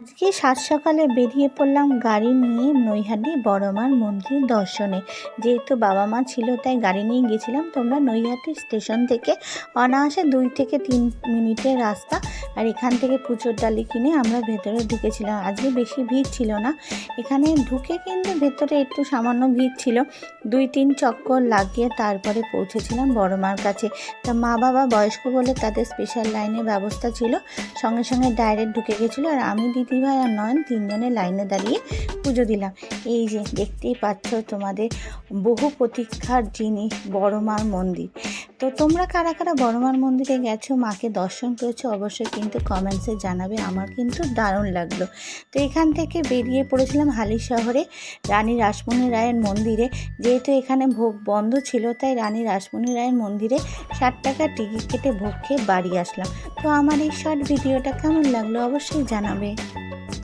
আজকে সাত সকালে বেরিয়ে পড়লাম গাড়ি নিয়ে নৈহাটি বড় মার মন্দির দর্শনে। যেহেতু বাবা মা ছিল তাই গাড়ি নিয়ে গেছিলাম। তোমরা নৈহাটি স্টেশন থেকে অনায়াসে 2 থেকে 3 মিনিটের রাস্তা। আর এখান থেকে পুজোর ডালি কিনে আমরা ভেতরে ঢুকেছিলাম। আজকে বেশি ভিড় ছিল না এখানে ঢুকে, কিন্তু ভেতরে একটু সামান্য ভিড় ছিল। 2-3 চক্কর লাগিয়ে তারপরে পৌঁছেছিলাম বড় মার কাছে। তা মা বাবা বয়স্ক বলে তাদের স্পেশাল লাইনের ব্যবস্থা ছিল, সঙ্গে সঙ্গে ডাইরেক্ট ঢুকে গেছিলো। আর আমি, দিদিভাই আর নয়ন 3জনে লাইনে দাঁড়িয়ে পুজো দিলাম। এই যে দেখতেই পাচ্ছ তোমাদের বহু প্রতীক্ষার জিনিস বড় মার মন্দির। তো তোমরা কারা কারা বড় মার মন্দিরে গেছো, মাকে দর্শন করেছো, অবশ্যই কিন্তু কমেন্টসে জানাবে। আমার কিন্তু দারুণ লাগলো। তো এখান থেকে বেরিয়ে পড়েছিলাম হালি শহরে রানী রাসমণি রায়ের মন্দিরে। যেহেতু এখানে ভোগ বন্ধ ছিল তাই রানী রাসমণি রায়ের মন্দিরে 60 টাকা টিকিট কেটে ভোগ খেয়ে বাড়ি আসলাম। তো আমার এই শর্ট ভিডিওটা কেমন লাগলো অবশ্যই জানাবে।